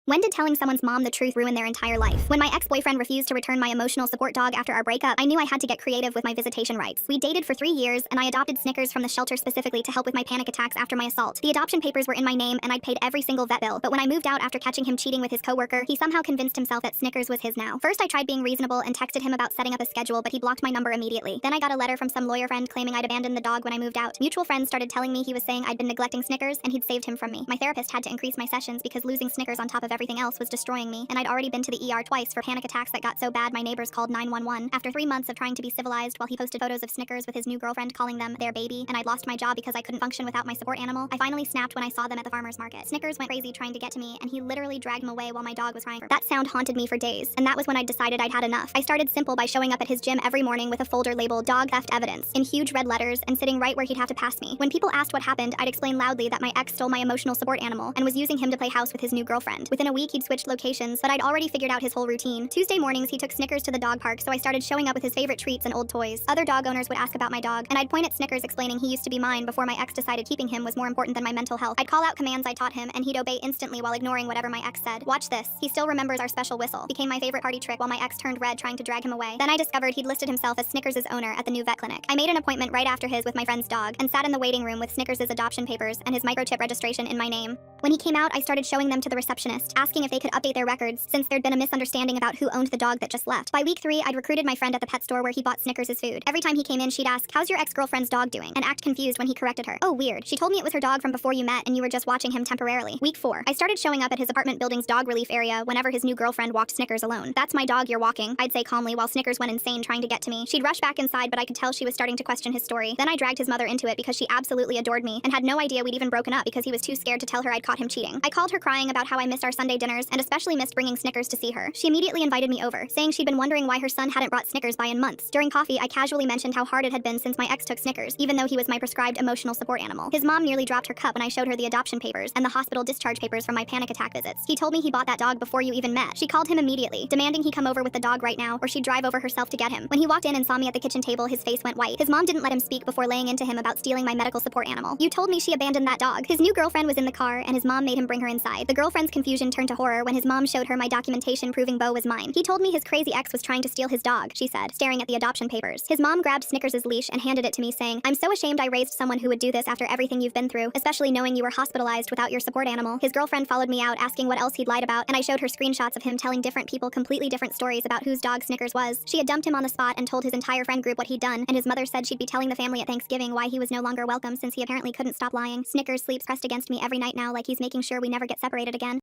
When did telling someone's mom the truth ruin their entire life? When my ex-boyfriend refused to return my emotional support dog after our breakup, I knew I had to get creative with my visitation rights. We dated for 3 years, and I adopted Snickers from the shelter specifically to help with my panic attacks after my assault. The adoption papers were in my name, and I'd paid every single vet bill, but when I moved out after catching him cheating with his coworker, he somehow convinced himself that Snickers was his now. First, I tried being reasonable and texted him about setting up a schedule, but he blocked my number immediately. Then I got a letter from some lawyer friend claiming I'd abandoned the dog when I moved out. Mutual friends started telling me he was saying I'd been neglecting Snickers, and he'd saved him from me. My therapist had to increase my sessions because losing Snickers on top of everything else was destroying me, and I'd already been to the ER twice for panic attacks that got so bad my neighbors called 911. After 3 months of trying to be civilized while he posted photos of Snickers with his new girlfriend calling them their baby, and I'd lost my job because I couldn't function without my support animal, I finally snapped when I saw them at the farmer's market. Snickers went crazy trying to get to me, and he literally dragged him away while my dog was crying. That sound haunted me for days, and that was when I decided I'd had enough. I started simple by showing up at his gym every morning with a folder labeled "Dog Theft Evidence" in huge red letters and sitting right where he'd have to pass me. When people asked what happened, I'd explain loudly that my ex stole my emotional support animal and was using him to play house with his new girlfriend. Within a week, he'd switched locations, but I'd already figured out his whole routine. Tuesday mornings, he took Snickers to the dog park, so I started showing up with his favorite treats and old toys. Other dog owners would ask about my dog, and I'd point at Snickers explaining he used to be mine before my ex decided keeping him was more important than my mental health. I'd call out commands I taught him, and he'd obey instantly while ignoring whatever my ex said. Watch this. He still remembers our special whistle. Became my favorite party trick while my ex turned red trying to drag him away. Then I discovered he'd listed himself as Snickers' owner at the new vet clinic. I made an appointment right after his with my friend's dog, and sat in the waiting room with Snickers' adoption papers and his microchip registration in my name. When he came out, I started showing them to the receptionist, asking if they could update their records, since there'd been a misunderstanding about who owned the dog that just left. By week 3, I'd recruited my friend at the pet store where he bought Snickers' food. Every time he came in, she'd ask, "How's your ex-girlfriend's dog doing?" and act confused when he corrected her. "Oh, weird. She told me it was her dog from before you met and you were just watching him temporarily." Week 4, I started showing up at his apartment building's dog relief area whenever his new girlfriend walked Snickers alone. "That's my dog you're walking," I'd say calmly while Snickers went insane trying to get to me. She'd rush back inside, but I could tell she was starting to question his story. Then I dragged his mother into it because she absolutely adored me and had no idea we'd even broken up because he was too scared to tell her I'd caught him cheating. I called her crying about how I missed our Sunday dinners and especially missed bringing Snickers to see her. She immediately invited me over, saying she'd been wondering why her son hadn't brought Snickers by in months. During coffee, I casually mentioned how hard it had been since my ex took Snickers, even though he was my prescribed emotional support animal. His mom nearly dropped her cup when I showed her the adoption papers and the hospital discharge papers from my panic attack visits. He told me he bought that dog before you even met. She called him immediately, demanding he come over with the dog right now or she'd drive over herself to get him. When he walked in and saw me at the kitchen table, his face went white. His mom didn't let him speak before laying into him about stealing my medical support animal. "You told me she abandoned that dog." His new girlfriend was in the car, and his mom made him bring her inside. The girlfriend's confusion turned to horror when his mom showed her my documentation proving Bo was mine. "He told me his crazy ex was trying to steal his dog," she said, staring at the adoption papers. His mom grabbed Snickers' leash and handed it to me, saying, "I'm so ashamed I raised someone who would do this after everything you've been through, especially knowing you were hospitalized without your support animal." His girlfriend followed me out asking what else he'd lied about, and I showed her screenshots of him telling different people completely different stories about whose dog Snickers was. She had dumped him on the spot and told his entire friend group what he'd done, and his mother said she'd be telling the family at Thanksgiving why he was no longer welcome since he apparently couldn't stop lying. Snickers sleeps pressed against me every night now like he's making sure we never get separated again.